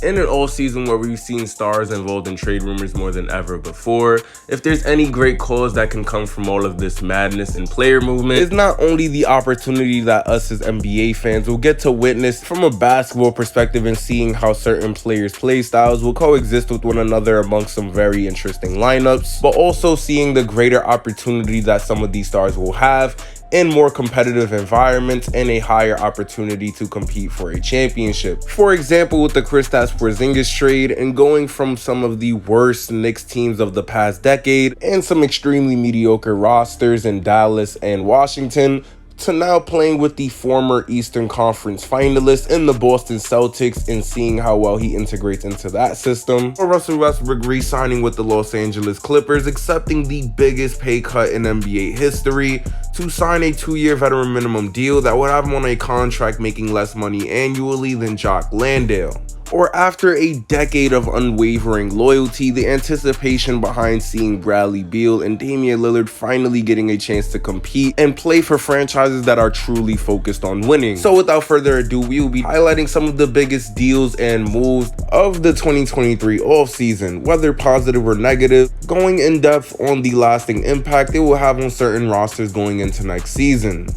In an offseason where we've seen stars involved in trade rumors more than ever before, if there's any great cause that can come from all of this madness and player movement, it's not only the opportunity that us as NBA fans will get to witness from a basketball perspective and seeing how certain players' play styles will coexist with one another amongst some very interesting lineups, but also seeing the greater opportunity that some of these stars will have in more competitive environments and a higher opportunity to compete for a championship. For example, with the Kristaps Porzingis trade and going from some of the worst Knicks teams of the past decade and some extremely mediocre rosters in Dallas and Washington to now playing with the former Eastern Conference finalists in the Boston Celtics and seeing how well he integrates into that system. Or Russell Westbrook re-signing with the Los Angeles Clippers, accepting the biggest pay cut in NBA history to sign a 2-year veteran minimum deal that would have him on a contract making less money annually than Jock Landale. Or after a decade of unwavering loyalty, the anticipation behind seeing Bradley Beal and Damian Lillard finally getting a chance to compete and play for franchises that are truly focused on winning. So without further ado, we will be highlighting some of the biggest deals and moves of the 2023 offseason, whether positive or negative, going in depth on the lasting impact it will have on certain rosters going into next season.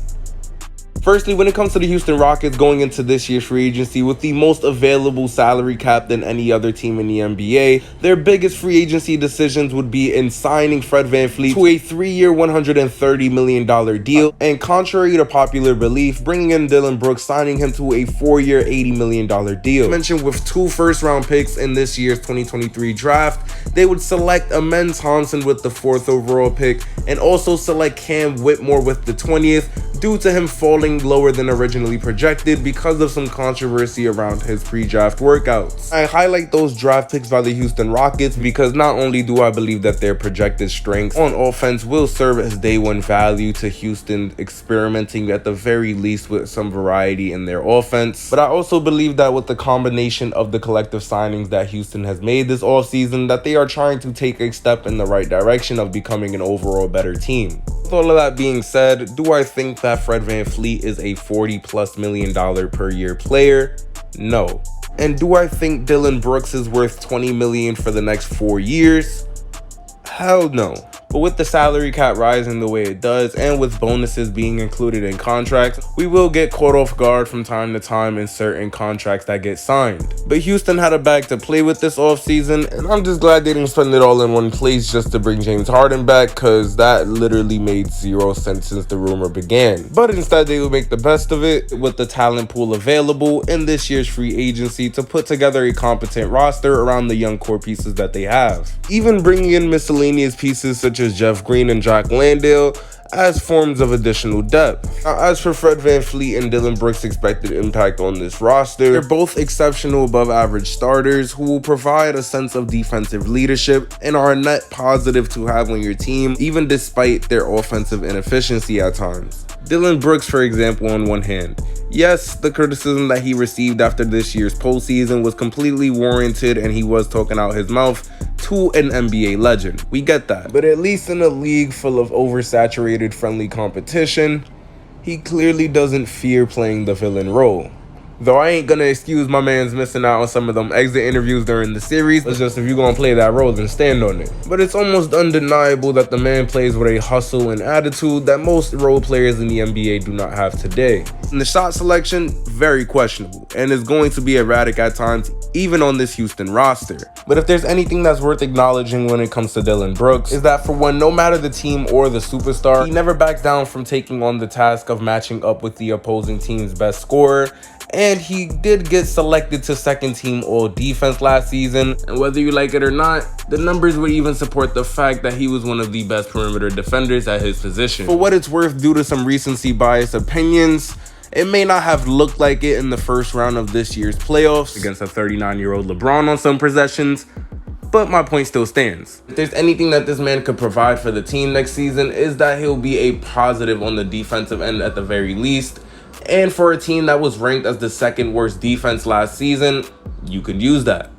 Firstly, when it comes to the Houston Rockets going into this year's free agency with the most available salary cap than any other team in the NBA, their biggest free agency decisions would be in signing Fred VanVleet to a 3-year, $130 million deal, and contrary to popular belief, bringing in Dillon Brooks, signing him to a 4-year, $80 million deal. Mentioned with 2 first-round picks in this year's 2023 draft, they would select Amen Thompson with the 4th overall pick and also select Cam Whitmore with the 20th, due to him falling lower than originally projected because of some controversy around his pre-draft workouts. I highlight those draft picks by the Houston Rockets because not only do I believe that their projected strengths on offense will serve as day one value to Houston experimenting at the very least with some variety in their offense, but I also believe that with the combination of the collective signings that Houston has made this offseason, that they are trying to take a step in the right direction of becoming an overall better team. With all of that being said, do I think that Fred VanVleet is a $40+ million per year player? No. And do I think Dillon Brooks is worth $20 million for the next 4 years? Hell no. But with the salary cap rising the way it does, and with bonuses being included in contracts, we will get caught off guard from time to time in certain contracts that get signed. But Houston had a bag to play with this offseason, and I'm just glad they didn't spend it all in one place just to bring James Harden back, because that literally made 0 sense since the rumor began. But instead, they will make the best of it with the talent pool available in this year's free agency to put together a competent roster around the young core pieces that they have. Even bringing in miscellaneous pieces such as Jeff Green and Jock Landale as forms of additional depth. Now, as for Fred VanVleet and Dillon Brooks' expected impact on this roster, they're both exceptional above average starters who will provide a sense of defensive leadership and are a net positive to have on your team, even despite their offensive inefficiency at times. Dillon Brooks, for example, on one hand, yes, the criticism that he received after this year's postseason was completely warranted and he was talking out his mouth to an NBA legend. We get that. But at least in a league full of oversaturated friendly competition, he clearly doesn't fear playing the villain role. Though I ain't gonna excuse my man's missing out on some of them exit interviews during the series. It's just if you're gonna play that role, then stand on it. But it's almost undeniable that the man plays with a hustle and attitude that most role players in the NBA do not have today. And the shot selection, very questionable, and is going to be erratic at times, even on this Houston roster. But if there's anything that's worth acknowledging when it comes to Dillon Brooks, is that for one, no matter the team or the superstar, he never backs down from taking on the task of matching up with the opposing team's best scorer. And he did get selected to second team all defense last season, and whether you like it or not, the numbers would even support the fact that he was one of the best perimeter defenders at his position. For what it's worth, due to some recency bias opinions, it may not have looked like it in the first round of this year's playoffs against a 39-year-old LeBron on some possessions, but my point still stands. If there's anything that this man could provide for the team next season, is that he'll be a positive on the defensive end at the very least. And for a team that was ranked as the second worst defense last season, you could use that.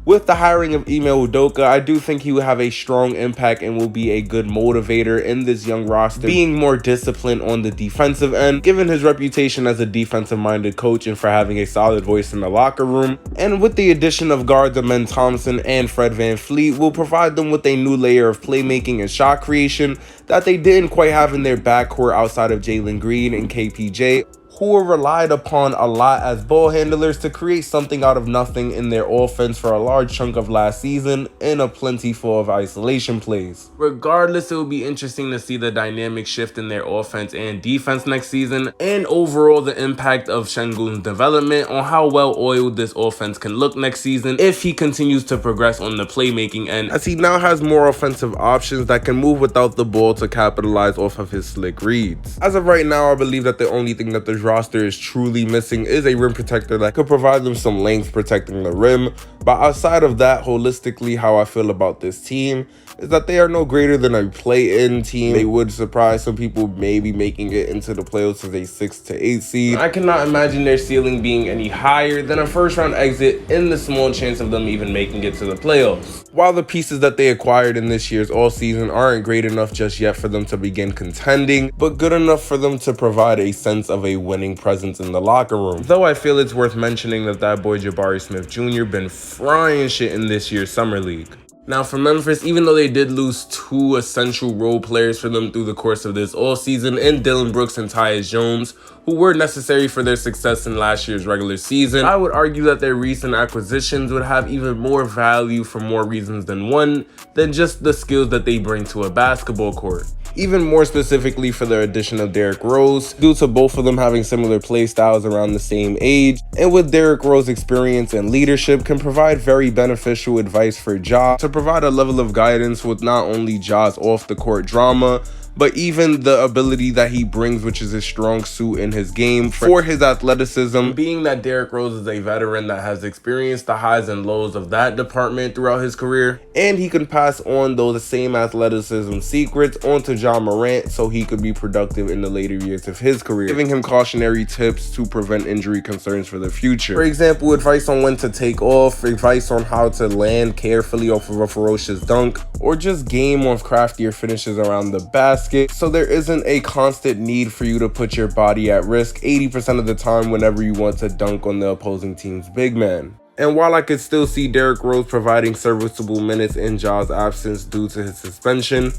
With the hiring of Ime Udoka, I do think he will have a strong impact and will be a good motivator in this young roster, being more disciplined on the defensive end, given his reputation as a defensive-minded coach and for having a solid voice in the locker room. And with the addition of guards Amen Thompson and Fred VanVleet, will provide them with a new layer of playmaking and shot creation that they didn't quite have in their backcourt outside of Jalen Green and KPJ, who were relied upon a lot as ball handlers to create something out of nothing in their offense for a large chunk of last season in a plentiful of isolation plays. Regardless, it will be interesting to see the dynamic shift in their offense and defense next season, and overall the impact of Şengün's development on how well oiled this offense can look next season if he continues to progress on the playmaking end, as he now has more offensive options that can move without the ball to capitalize off of his slick reads. As of right now, I believe that the only thing that this roster is truly missing is a rim protector that could provide them some length protecting the rim. But outside of that, holistically, how I feel about this team is that they are no greater than a play-in team. They would surprise some people, maybe making it into the playoffs as a 6 to 8 seed. I cannot imagine their ceiling being any higher than a first-round exit in the small chance of them even making it to the playoffs. While the pieces that they acquired in this year's offseason aren't great enough just yet for them to begin contending, but good enough for them to provide a sense of a winning presence in the locker room. Though I feel it's worth mentioning that boy Jabari Smith Jr. been frying shit in this year's summer league. Now for Memphis, even though they did lose two essential role players for them through the course of this offseason in Dillon Brooks and Tyus Jones, who were necessary for their success in last year's regular season, I would argue that their recent acquisitions would have even more value for more reasons than one, than just the skills that they bring to a basketball court. Even more specifically for their addition of Derrick Rose, due to both of them having similar play styles around the same age, and with Derrick Rose's experience and leadership can provide very beneficial advice for Ja to provide a level of guidance with not only Ja's off the court drama, but even the ability that he brings, which is his strong suit in his game for his athleticism. Being that Derrick Rose is a veteran that has experienced the highs and lows of that department throughout his career, and he can pass on those same athleticism secrets onto Ja Morant so he could be productive in the later years of his career, giving him cautionary tips to prevent injury concerns for the future. For example, advice on when to take off, advice on how to land carefully off of a ferocious dunk, or just game on craftier finishes around the basket, so there isn't a constant need for you to put your body at risk 80% of the time whenever you want to dunk on the opposing team's big man. And while I could still see Derrick Rose providing serviceable minutes in Ja's absence due to his suspension,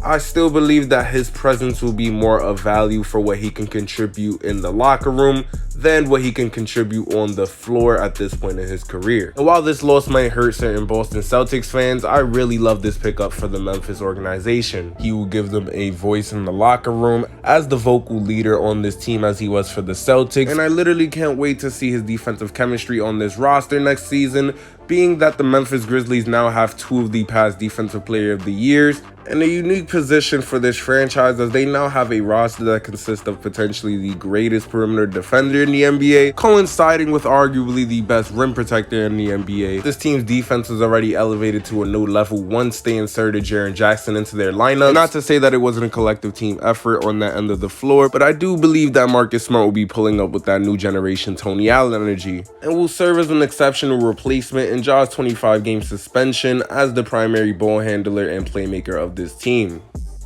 I still believe that his presence will be more of value for what he can contribute in the locker room than what he can contribute on the floor at this point in his career. And while this loss might hurt certain Boston Celtics fans, I really love this pickup for the Memphis organization. He will give them a voice in the locker room as the vocal leader on this team as he was for the Celtics, and I literally can't wait to see his defensive chemistry on this roster next season, being that the Memphis Grizzlies now have two of the past Defensive Player of the Years, and a unique position for this franchise as they now have a roster that consists of potentially the greatest perimeter defender in the NBA, coinciding with arguably the best rim protector in the NBA. This team's defense was already elevated to a new level once they inserted Jaren Jackson into their lineup. Not to say that it wasn't a collective team effort on that end of the floor, but I do believe that Marcus Smart will be pulling up with that new generation Tony Allen energy, and will serve as an exceptional replacement in Ja's 25-game suspension as the primary ball handler and playmaker of this team.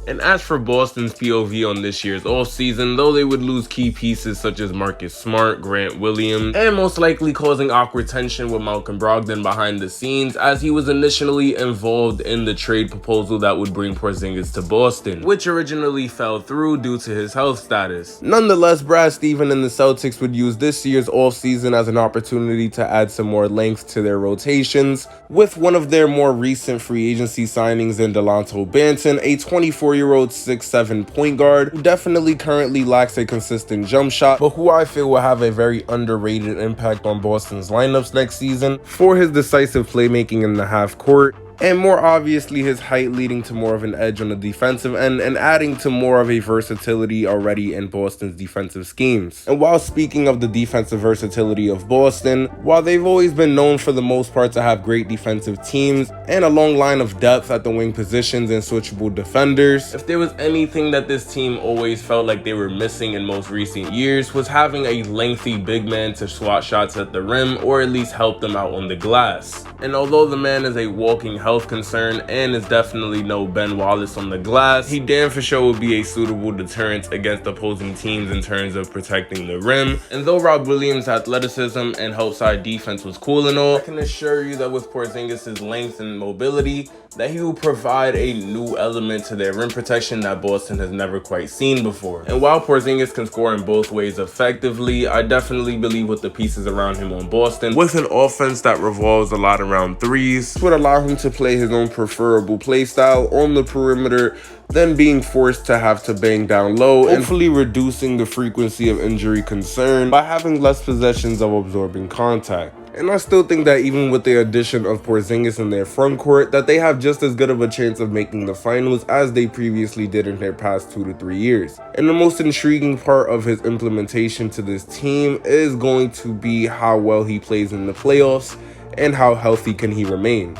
And as for Boston's POV on this year's offseason, though they would lose key pieces such as Marcus Smart, Grant Williams, and most likely causing awkward tension with Malcolm Brogdon behind the scenes, as he was initially involved in the trade proposal that would bring Porzingis to Boston, which originally fell through due to his health status. Nonetheless, Brad Stevens and the Celtics would use this year's offseason as an opportunity to add some more length to their rotations, with one of their more recent free agency signings in Delonte Banton, a 24-year-old 6'7" point guard who definitely currently lacks a consistent jump shot, but who I feel will have a very underrated impact on Boston's lineups next season for his decisive playmaking in the half court, and more obviously his height leading to more of an edge on the defensive end and adding to more of a versatility already in Boston's defensive schemes. And while speaking of the defensive versatility of Boston, while they've always been known for the most part to have great defensive teams and a long line of depth at the wing positions and switchable defenders, if there was anything that this team always felt like they were missing in most recent years, was having a lengthy big man to swat shots at the rim or at least help them out on the glass. And although the man is a walking health concern and is definitely no Ben Wallace on the glass, he damn for sure would be a suitable deterrent against opposing teams in terms of protecting the rim. And though Rob Williams' athleticism and help side defense was cool and all, I can assure you that with Porzingis' length and mobility, that he will provide a new element to their rim protection that Boston has never quite seen before. And while Porzingis can score in both ways effectively, I definitely believe with the pieces around him on Boston, with an offense that revolves a lot around threes, would allow him to play his own preferable play style on the perimeter, then being forced to have to bang down low, and hopefully reducing the frequency of injury concern by having less possessions of absorbing contact. And I still think that even with the addition of Porzingis in their front court, that they have just as good of a chance of making the finals as they previously did in their past 2 to 3 years. And the most intriguing part of his implementation to this team is going to be how well he plays in the playoffs and how healthy can he remain.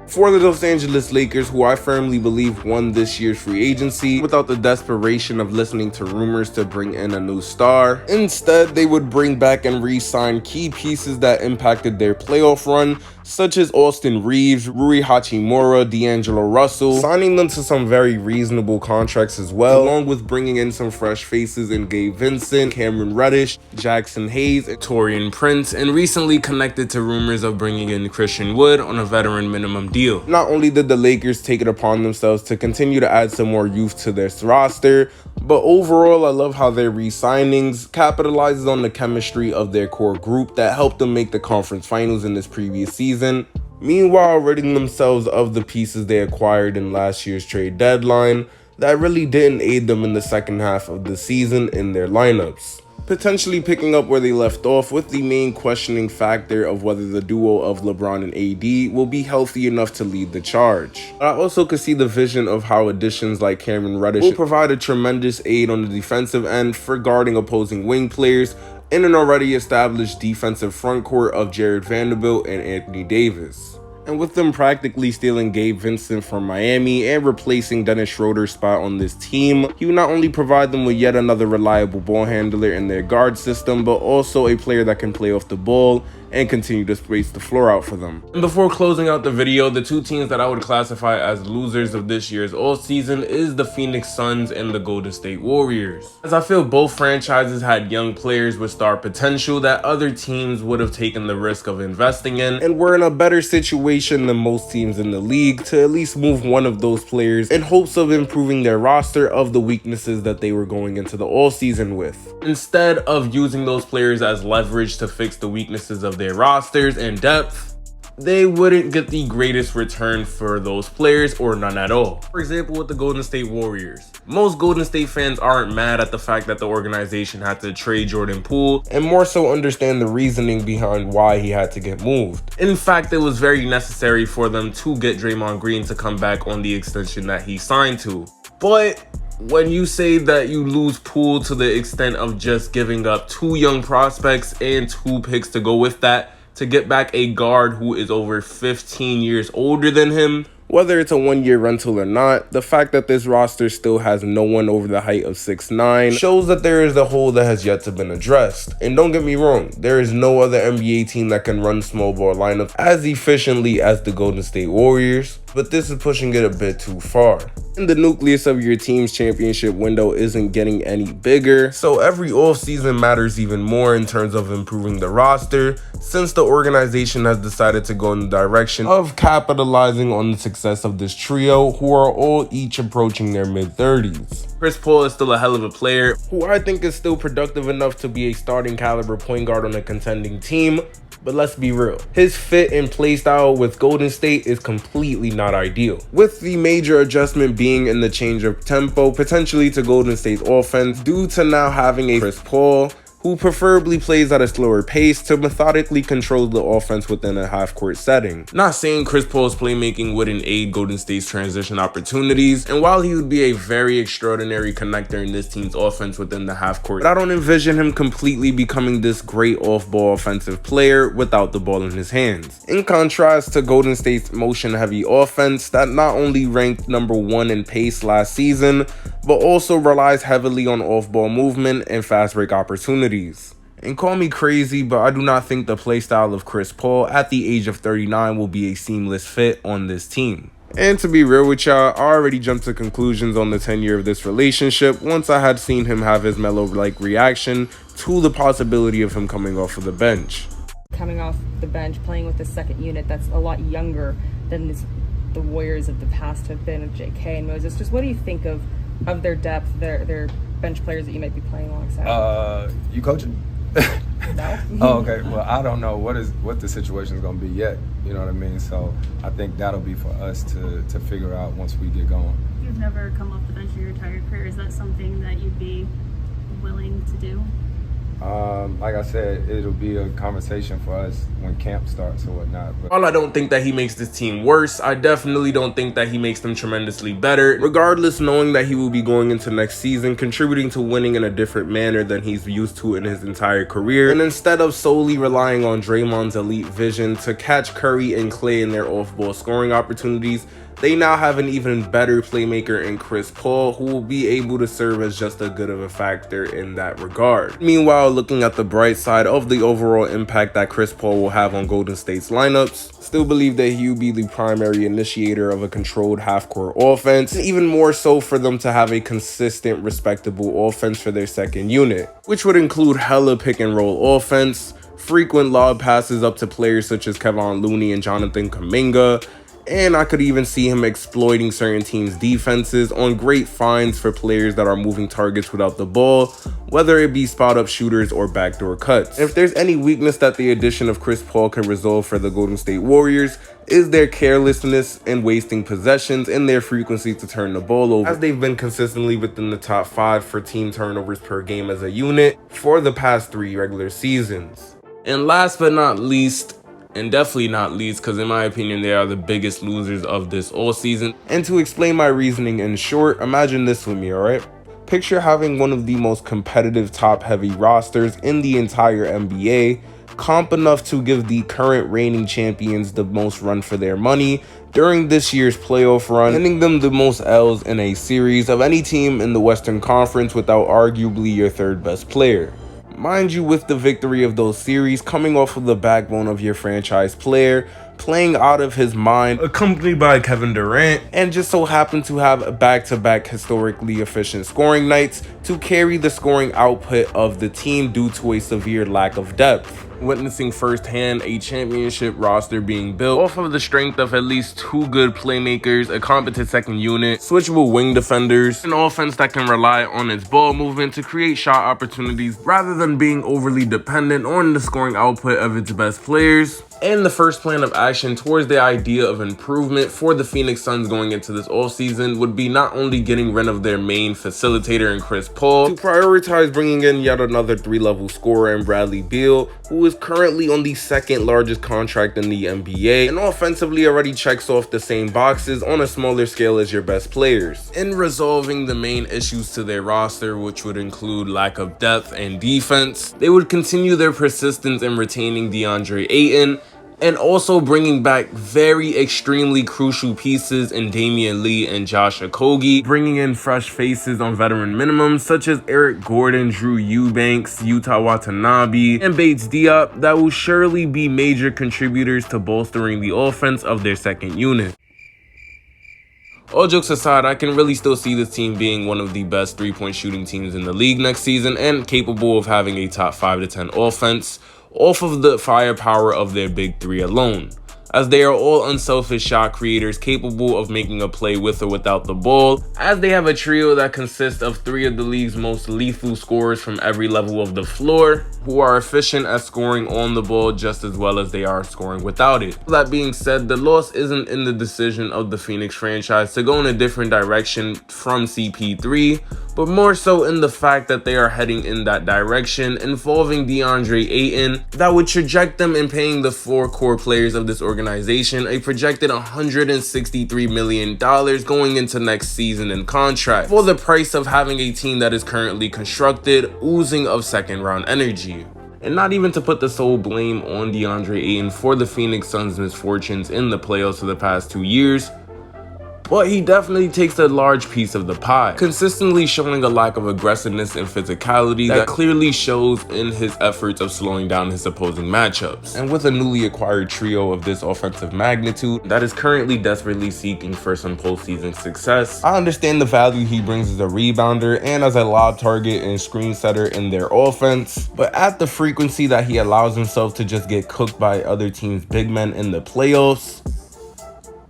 For the Los Angeles Lakers, who I firmly believe won this year's free agency without the desperation of listening to rumors to bring in a new star, instead they would bring back and re-sign key pieces that impacted their playoff run, such as Austin Reeves, Rui Hachimura, D'Angelo Russell, signing them to some very reasonable contracts as well, along with bringing in some fresh faces in Gabe Vincent, Cameron Reddish, Jackson Hayes, and Taurean Prince, and recently connected to rumors of bringing in Christian Wood on a veteran minimum deal. Not only did the Lakers take it upon themselves to continue to add some more youth to their roster, but overall I love how their re-signings capitalizes on the chemistry of their core group that helped them make the conference finals in this previous season, meanwhile ridding themselves of the pieces they acquired in last year's trade deadline that really didn't aid them in the second half of the season in their lineups. Potentially picking up where they left off with the main questioning factor of whether the duo of LeBron and AD will be healthy enough to lead the charge. I also could see the vision of how additions like Cameron Reddish will provide a tremendous aid on the defensive end for guarding opposing wing players in an already established defensive front court of Jared Vanderbilt and Anthony Davis. And with them practically stealing Gabe Vincent from Miami and replacing Dennis Schroeder's spot on this team, he would not only provide them with yet another reliable ball handler in their guard system, but also a player that can play off the ball and continue to space the floor out for them. And before closing out the video, the two teams that I would classify as losers of this year's offseason is the Phoenix Suns and the Golden State Warriors, as I feel both franchises had young players with star potential that other teams would have taken the risk of investing in, and were in a better situation than most teams in the league to at least move one of those players in hopes of improving their roster of the weaknesses that they were going into the offseason with, instead of using those players as leverage to fix the weaknesses of their rosters and depth. They wouldn't get the greatest return for those players, or none at all. For example, with the Golden State Warriors, most Golden State fans aren't mad at the fact that the organization had to trade Jordan Poole, and more so understand the reasoning behind why he had to get moved. In fact, it was very necessary for them to get Draymond Green to come back on the extension that he signed to. But when you say that you lose Poole to the extent of just giving up 2 young prospects and 2 picks to go with that, to get back a guard who is over 15 years older than him, whether it's a 1-year rental or not, the fact that this roster still has no one over the height of 6'9" shows that there is a hole that has yet to been addressed. And don't get me wrong, there is no other NBA team that can run small ball lineups as efficiently as the Golden State Warriors, but this is pushing it a bit too far. And the nucleus of your team's championship window isn't getting any bigger, so every offseason matters even more in terms of improving the roster, since the organization has decided to go in the direction of capitalizing on the success of this trio, who are all each approaching their mid-30s. Chris Paul is still a hell of a player, who I think is still productive enough to be a starting caliber point guard on a contending team. But let's be real, his fit and playstyle with Golden State is completely not ideal, with the major adjustment being in the change of tempo potentially to Golden State's offense due to now having a Chris Paul who preferably plays at a slower pace to methodically control the offense within a half-court setting. Not saying Chris Paul's playmaking wouldn't aid Golden State's transition opportunities, and while he would be a very extraordinary connector in this team's offense within the half-court, I don't envision him completely becoming this great off-ball offensive player without the ball in his hands. In contrast to Golden State's motion-heavy offense that not only ranked number 1 in pace last season, but also relies heavily on off-ball movement and fast break opportunities. And call me crazy, but I do not think the playstyle of Chris Paul at the age of 39 will be a seamless fit on this team. And to be real with y'all, I already jumped to conclusions on the tenure of this relationship once I had seen him have his Melo-like reaction to the possibility of him coming off of the bench. Coming off the bench, playing with the second unit that's a lot younger than the Warriors of the past have been with JK and Moses. Just what do you think of their depth, their bench players that you might be playing alongside? You coaching? No. Oh, okay. Well, I don't know what the situation is going to be yet. You know what I mean? So I think that'll be for us to figure out once we get going. You've never come off the bench in your entire career. Is that something that you'd be willing to do? Like I said, it'll be a conversation for us when camp starts or whatnot. But while I don't think that he makes this team worse, I definitely don't think that he makes them tremendously better. Regardless, knowing that he will be going into next season, contributing to winning in a different manner than he's used to in his entire career. And instead of solely relying on Draymond's elite vision to catch Curry and Klay in their off-ball scoring opportunities, they now have an even better playmaker in Chris Paul, who will be able to serve as just as good of a factor in that regard. Meanwhile, looking at the bright side of the overall impact that Chris Paul will have on Golden State's lineups, still believe that he will be the primary initiator of a controlled half-court offense, and even more so for them to have a consistent, respectable offense for their second unit, which would include hella pick-and-roll offense, frequent lob passes up to players such as Kevon Looney and Jonathan Kuminga, and I could even see him exploiting certain teams' defenses on great finds for players that are moving targets without the ball, whether it be spot-up shooters or backdoor cuts. If there's any weakness that the addition of Chris Paul can resolve for the Golden State Warriors, is their carelessness and wasting possessions and their frequency to turn the ball over, as they've been consistently within the top 5 for team turnovers per game as a unit for the past 3 regular seasons. And last but not least, and definitely not least, because in my opinion they are the biggest losers of this all season. And to explain my reasoning in short, imagine this with me, alright? Picture having one of the most competitive top-heavy rosters in the entire NBA, comp enough to give the current reigning champions the most run for their money during this year's playoff run, handing them the most L's in a series of any team in the Western Conference without arguably your third best player. Mind you, with the victory of those series coming off of the backbone of your franchise player, playing out of his mind, accompanied by Kevin Durant, and just so happened to have back-to-back historically efficient scoring nights to carry the scoring output of the team due to a severe lack of depth. Witnessing firsthand a championship roster being built off of the strength of at least 2 good playmakers, a competent second unit, switchable wing defenders, an offense that can rely on its ball movement to create shot opportunities rather than being overly dependent on the scoring output of its best players. And the first plan of action towards the idea of improvement for the Phoenix Suns going into this offseason would be not only getting rid of their main facilitator in Chris Paul, to prioritize bringing in yet another 3-level scorer in Bradley Beal, who is currently on the 2nd largest contract in the NBA, and offensively already checks off the same boxes on a smaller scale as your best players. In resolving the main issues to their roster, which would include lack of depth and defense, they would continue their persistence in retaining DeAndre Ayton, and also bringing back very extremely crucial pieces in Damian Lee and Josh Okogie, bringing in fresh faces on veteran minimums such as Eric Gordon, Drew Eubanks, Yuta Watanabe, and Bates Diop that will surely be major contributors to bolstering the offense of their second unit. All jokes aside, I can really still see this team being one of the best 3-point shooting teams in the league next season and capable of having a top 5 to 10 offense off of the firepower of their big 3 alone, as they are all unselfish shot creators capable of making a play with or without the ball, as they have a trio that consists of 3 of the league's most lethal scorers from every level of the floor, who are efficient at scoring on the ball just as well as they are scoring without it. That being said, the loss isn't in the decision of the Phoenix franchise to go in a different direction from CP3, but more so in the fact that they are heading in that direction involving DeAndre Ayton that would traject them in paying the 4 core players of this organization a projected $163 million going into next season in contract, for the price of having a team that is currently constructed, oozing of second round energy. And not even to put the sole blame on DeAndre Ayton for the Phoenix Suns' misfortunes in the playoffs for the past 2 years, but he definitely takes a large piece of the pie, consistently showing a lack of aggressiveness and physicality that clearly shows in his efforts of slowing down his opposing matchups. And with a newly acquired trio of this offensive magnitude that is currently desperately seeking for some postseason success, I understand the value he brings as a rebounder and as a lob target and screen setter in their offense, but at the frequency that he allows himself to just get cooked by other teams' big men in the playoffs,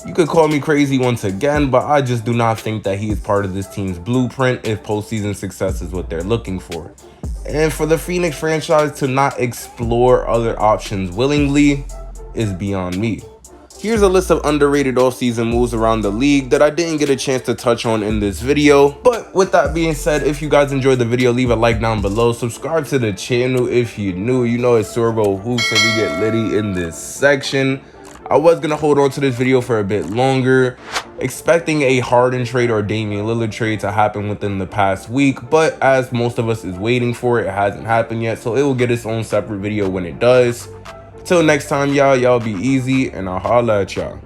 you could call me crazy once again, but I just do not think that he is part of this team's blueprint if postseason success is what they're looking for. And for the Phoenix franchise to not explore other options willingly is beyond me. Here's a list of underrated offseason moves around the league that I didn't get a chance to touch on in this video. But with that being said, if you guys enjoyed the video, leave a like down below. Subscribe to the channel if you're new. You know it's Yooooooo Hoops and we get litty in this section. I was going to hold on to this video for a bit longer, expecting a Harden trade or Damian Lillard trade to happen within the past week. But as most of us is waiting for it, it hasn't happened yet. So it will get its own separate video when it does. Till next time, y'all be easy, and I'll holla at y'all.